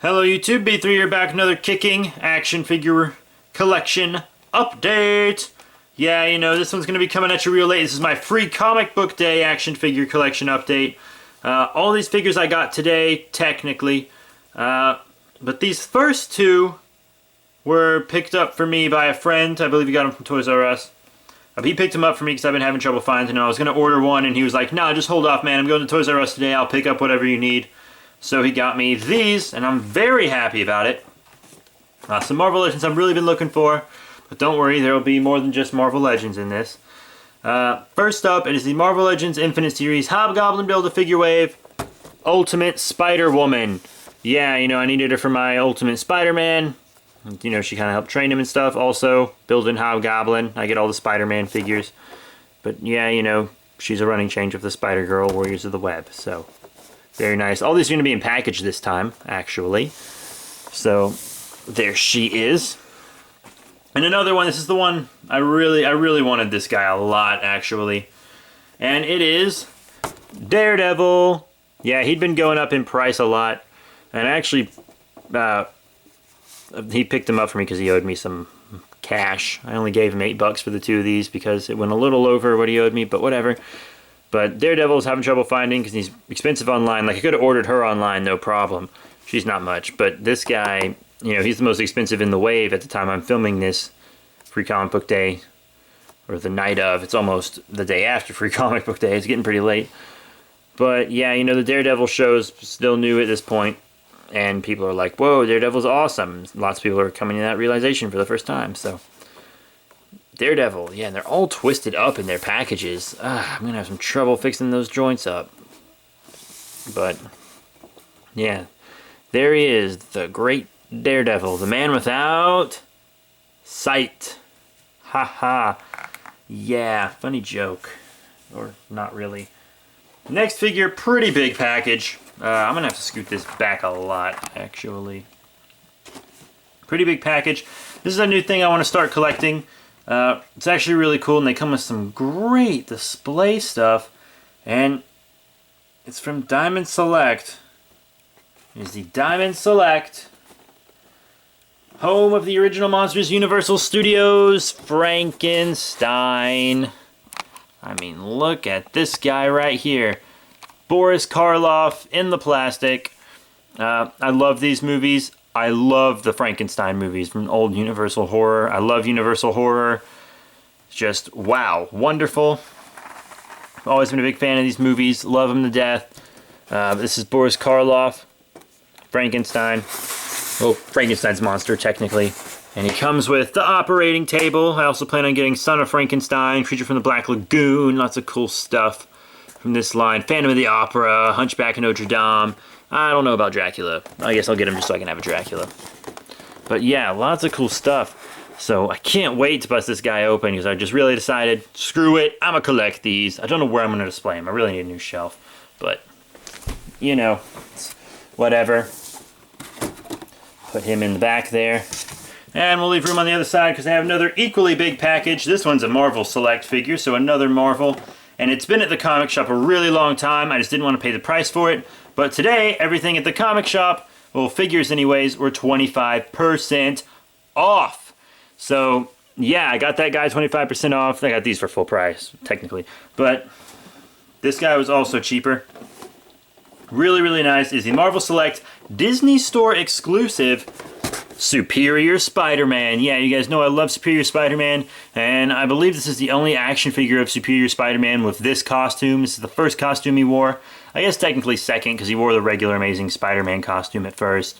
Hello YouTube, B3 here back, another kicking action figure collection update. Yeah, you know, this one's going to be coming at you real late. This is my free comic book day action figure collection update. All these figures I got today, technically. But these first two were picked up for me by a friend. I believe he got them from Toys R Us. He picked them up for me because I've been having trouble finding them. I was going to order one and he was like, "No, just hold off, man. I'm going to Toys R Us today. I'll pick up whatever you need." So he got me these, and I'm very happy about it. Some Marvel Legends I've really been looking for, but don't worry, there will be more than just Marvel Legends in this. First up, it is the Marvel Legends Infinite Series Hobgoblin Build-A-Figure Wave Ultimate Spider-Woman. Yeah, you know, I needed her for my Ultimate Spider-Man. You know, she kind of helped train him and stuff. Also, build-in Hobgoblin. I get all the Spider-Man figures. But yeah, you know, she's a running change of the Spider-Girl, Warriors of the Web, so very nice. All these are going to be in package this time, actually. So, there she is. And another one, this is the one, I really wanted this guy a lot, actually. And it is Daredevil. Yeah, he'd been going up in price a lot. And actually, he picked him up for me because he owed me some cash. I only gave him $8 for the two of these because it went a little over what he owed me, but whatever. But Daredevil's having trouble finding because he's expensive online. Like, I could have ordered her online, no problem. She's not much. But this guy, you know, he's the most expensive in the wave at the time I'm filming this Free Comic Book Day. Or the night of. It's almost the day after Free Comic Book Day. It's getting pretty late. But, yeah, you know, the Daredevil show's still new at this point. And people are like, whoa, Daredevil's awesome. Lots of people are coming to that realization for the first time, so Daredevil, yeah, and they're all twisted up in their packages. I'm going to have some trouble fixing those joints up. But, yeah, there he is, the great Daredevil, the man without sight. Ha ha. Yeah, funny joke. Or not really. Next figure, pretty big package. I'm going to have to scoot this back a lot, actually. Pretty big package. This is a new thing I want to start collecting. It's actually really cool, and they come with some great display stuff. And it's from Diamond Select. Here's the Diamond Select, home of the original Monsters Universal Studios, Frankenstein. I mean, look at this guy right here. Boris Karloff in the plastic. I love these movies. I love the Frankenstein movies from old Universal Horror. I love Universal Horror. Just, wow, wonderful. Always been a big fan of these movies. Love them to death. This is Boris Karloff. Frankenstein. Oh, Frankenstein's monster, technically. And he comes with the operating table. I also plan on getting Son of Frankenstein, Creature from the Black Lagoon. Lots of cool stuff from this line. Phantom of the Opera, Hunchback of Notre Dame. I don't know about Dracula. I guess I'll get him just so I can have a Dracula. But yeah, lots of cool stuff. So I can't wait to bust this guy open because I just really decided, screw it, I'm going to collect these. I don't know where I'm going to display them. I really need a new shelf. But, you know, whatever. Put him in the back there. And we'll leave room on the other side because I have another equally big package. This one's a Marvel Select figure, so another Marvel. And it's been at the comic shop a really long time. I just didn't want to pay the price for it. But today, everything at the comic shop, well, figures anyways, were 25% off. So, yeah, I got that guy 25% off. I got these for full price, technically. But this guy was also cheaper. Really, really nice is the Marvel Select Disney Store exclusive Superior Spider-Man. Yeah, you guys know I love Superior Spider-Man, and I believe this is the only action figure of Superior Spider-Man with this costume. This is the first costume he wore. I guess technically second, because he wore the regular Amazing Spider-Man costume at first.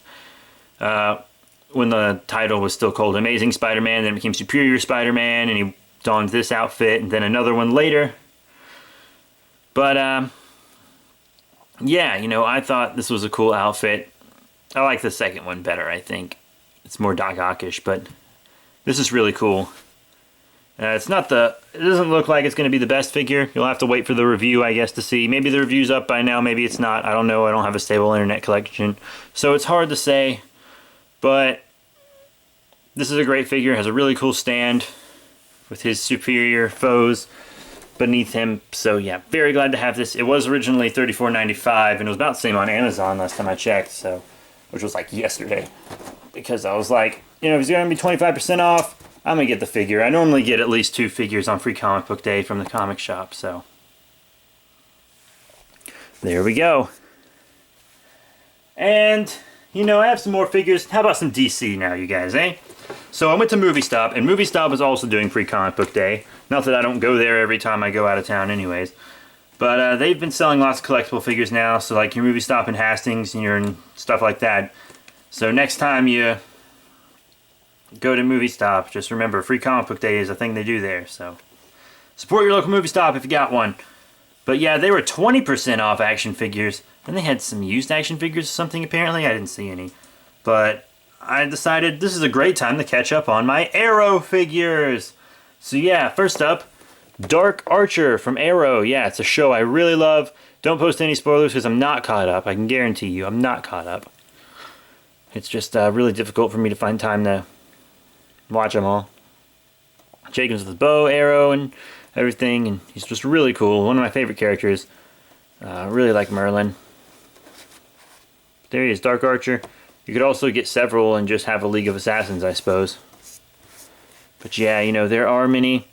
When the title was still called Amazing Spider-Man, then it became Superior Spider-Man, and he donned this outfit, and then another one later. But, yeah, you know, I thought this was a cool outfit. I like the second one better, I think. It's more Doc Ock-ish, but this is really cool. It doesn't look like it's going to be the best figure. You'll have to wait for the review, I guess, to see. Maybe the review's up by now, maybe it's not. I don't know. I don't have a stable internet connection, so it's hard to say. But this is a great figure. It has a really cool stand with his superior foes beneath him. So yeah, very glad to have this. It was originally $34.95, and it was about the same on Amazon last time I checked. So which was like yesterday. Because I was like, if it's going to be 25% off, I'm going to get the figure. I normally get at least 2 figures on Free Comic Book Day from the comic shop, so. There we go. And, I have some more figures. How about some DC now, you guys, eh? So I went to Movie Stop, and Movie Stop is also doing Free Comic Book Day. Not that I don't go there every time I go out of town anyways. But they've been selling lots of collectible figures now, so like your Movie Stop in Hastings and stuff like that. So next time you go to Movie Stop, just remember Free Comic Book Day is a thing they do there. So support your local Movie Stop if you got one. But yeah, they were 20% off action figures. Then they had some used action figures or something apparently. I didn't see any. But I decided this is a great time to catch up on my Arrow figures. So yeah, first up, Dark Archer from Arrow. Yeah, it's a show I really love. Don't post any spoilers because I'm not caught up. I can guarantee you I'm not caught up. It's just really difficult for me to find time to watch them all. Jacobs with his bow, arrow, and everything, and he's just really cool. One of my favorite characters. Really like Merlin. There he is, Dark Archer. You could also get several and just have a League of Assassins, I suppose. But yeah, there are many.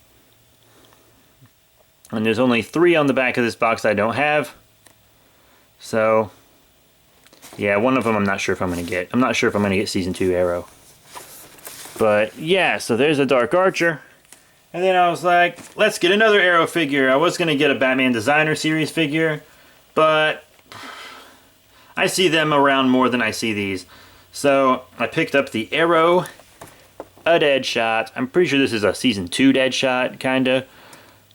And there's only 3 on the back of this box I don't have. So, yeah, one of them I'm not sure if I'm going to get. I'm not sure if I'm going to get Season 2 Arrow. But yeah, so there's a Dark Archer. And then I was like, let's get another Arrow figure. I was going to get a Batman Designer Series figure, but I see them around more than I see these. So I picked up the Arrow, a Deadshot. I'm pretty sure this is a Season 2 Deadshot, kinda.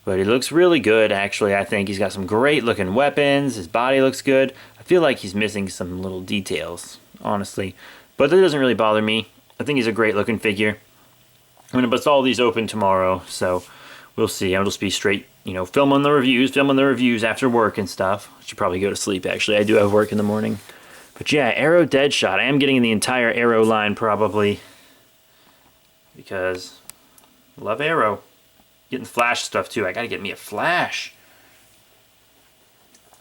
But he looks really good, actually. I think he's got some great looking weapons. His body looks good. I feel like he's missing some little details, honestly. But that doesn't really bother me. I think he's a great looking figure. I'm going to bust all these open tomorrow, so we'll see. I'll just be straight, filming the reviews after work and stuff. I should probably go to sleep, actually. I do have work in the morning. But yeah, Arrow Deadshot. I am getting the entire Arrow line, probably. Because I love Arrow. Getting Flash stuff, too. I got to get me a Flash.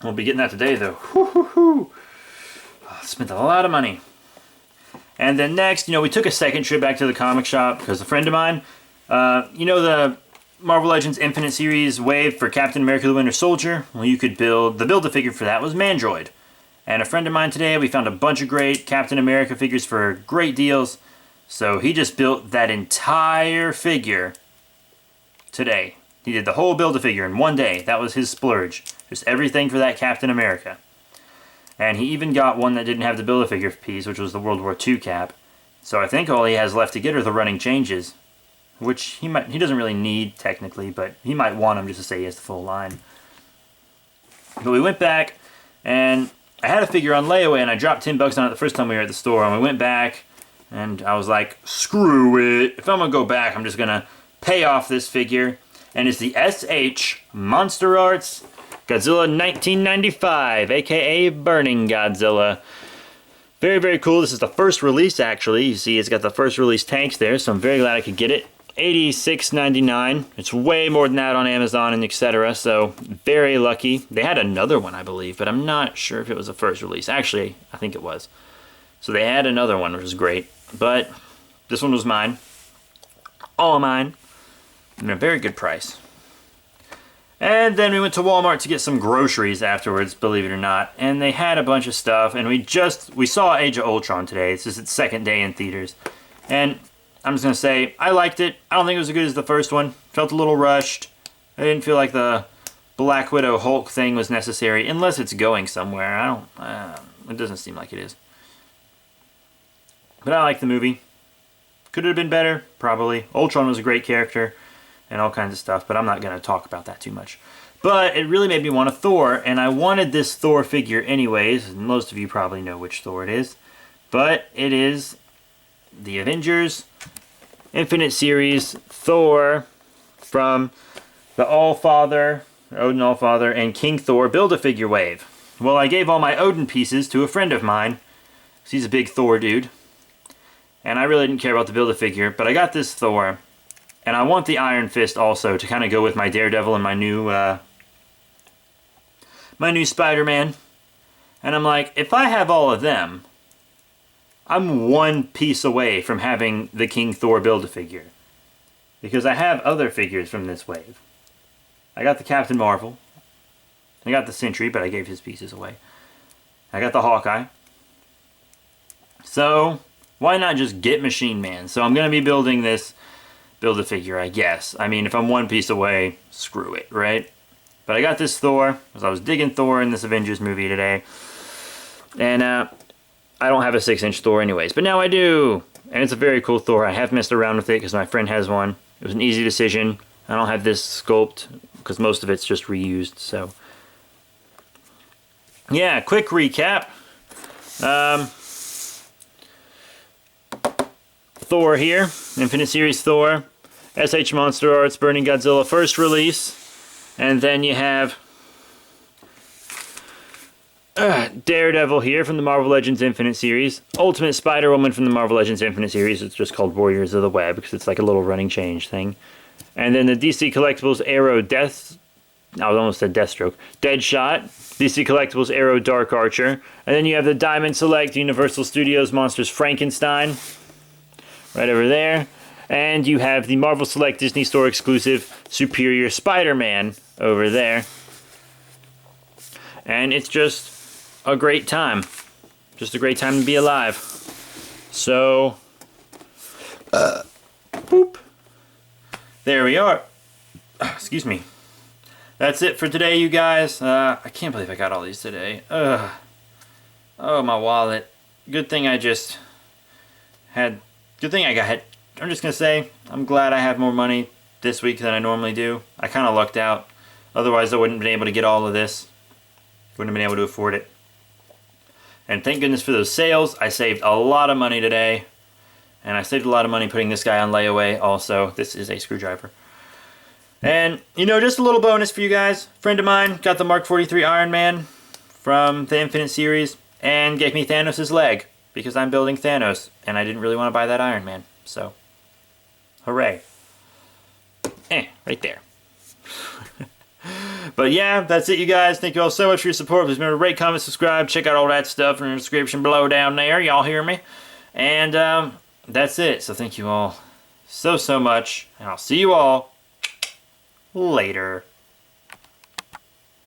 Won't be getting that today, though. Woo-hoo-hoo. I spent a lot of money. And then next, we took a second trip back to the comic shop because a friend of mine, the Marvel Legends Infinite Series wave for Captain America the Winter Soldier? Well, you could the build-a-figure for that was Mandroid. And a friend of mine today, we found a bunch of great Captain America figures for great deals. So he just built that entire figure today. He did the whole build-a-figure in one day. That was his splurge. Just everything for that Captain America. And he even got one that didn't have the Build-A-Figure piece, which was the World War II cap. So I think all he has left to get are the running changes. Which he doesn't really need, technically, but he might want them just to say he has the full line. But we went back, and I had a figure on layaway, and I dropped $10 on it the first time we were at the store. And we went back, and I was like, screw it. If I'm going to go back, I'm just going to pay off this figure. And it's the SH Monster Arts Godzilla 1995, aka Burning Godzilla. Very, very cool. This is the first release, actually. You see, it's got the first release tanks there, so I'm very glad I could get it. $86.99. It's way more than that on Amazon and etc. So, very lucky. They had another one, I believe, but I'm not sure if it was the first release. Actually, I think it was. So they had another one, which was great. But this one was mine. All mine. And a very good price. And then we went to Walmart to get some groceries afterwards, believe it or not. And they had a bunch of stuff. And we saw Age of Ultron today. This is its second day in theaters. And I'm just going to say, I liked it. I don't think it was as good as the first one. Felt a little rushed. I didn't feel like the Black Widow Hulk thing was necessary. Unless it's going somewhere. It doesn't seem like it is. But I like the movie. Could it have been better? Probably. Ultron was a great character. And all kinds of stuff, but I'm not going to talk about that too much. But it really made me want a Thor, and I wanted this Thor figure anyways. And most of you probably know which Thor it is. But it is the Avengers Infinite Series Thor from the Allfather, Odin Allfather, and King Thor Build-A-Figure wave. Well, I gave all my Odin pieces to a friend of mine. He's a big Thor dude. And I really didn't care about the Build-A-Figure, but I got this Thor. And I want the Iron Fist also to kind of go with my Daredevil and my new Spider-Man. And I'm like, if I have all of them, I'm one piece away from having the King Thor Build-A-Figure. Because I have other figures from this wave. I got the Captain Marvel. I got the Sentry, but I gave his pieces away. I got the Hawkeye. So, why not just get Machine Man? So I'm going to be building this Build-A-Figure, I guess. I mean, if I'm one piece away, screw it, right? But I got this Thor, because I was digging Thor in this Avengers movie today. And I don't have a 6-inch Thor anyways, but now I do! And it's a very cool Thor. I have messed around with it because my friend has one. It was an easy decision. I don't have this sculpt because most of it's just reused, so. Yeah, quick recap. Thor here, Infinite Series Thor. SH Monster Arts Burning Godzilla first release. And then you have Daredevil here from the Marvel Legends Infinite Series. Ultimate Spider-Woman from the Marvel Legends Infinite Series. It's just called Warriors of the Web because it's like a little running change thing. And then the DC Collectibles Arrow I almost said Deathstroke. Deadshot. DC Collectibles Arrow Dark Archer. And then you have the Diamond Select Universal Studios Monsters Frankenstein. Right over there. And you have the Marvel Select Disney Store exclusive Superior Spider-Man over there. And it's just a great time. Just a great time to be alive. So, boop. There we are. Excuse me. That's it for today, you guys. I can't believe I got all these today. Oh, my wallet. Good thing I just had... Good thing I got... I'm just going to say, I'm glad I have more money this week than I normally do. I kind of lucked out. Otherwise, I wouldn't have been able to get all of this. Wouldn't have been able to afford it. And thank goodness for those sales. I saved a lot of money today. And I saved a lot of money putting this guy on layaway also. This is a screwdriver. And, you know, just a little bonus for you guys. A friend of mine got the Mark 43 Iron Man from the Infinite Series and gave me Thanos' leg because I'm building Thanos and I didn't really want to buy that Iron Man. So, hooray. Right there. But yeah, that's it, you guys. Thank you all so much for your support. Please remember to rate, comment, subscribe. Check out all that stuff in the description below down there. Y'all hear me? And that's it. So thank you all so much. And I'll see you all later.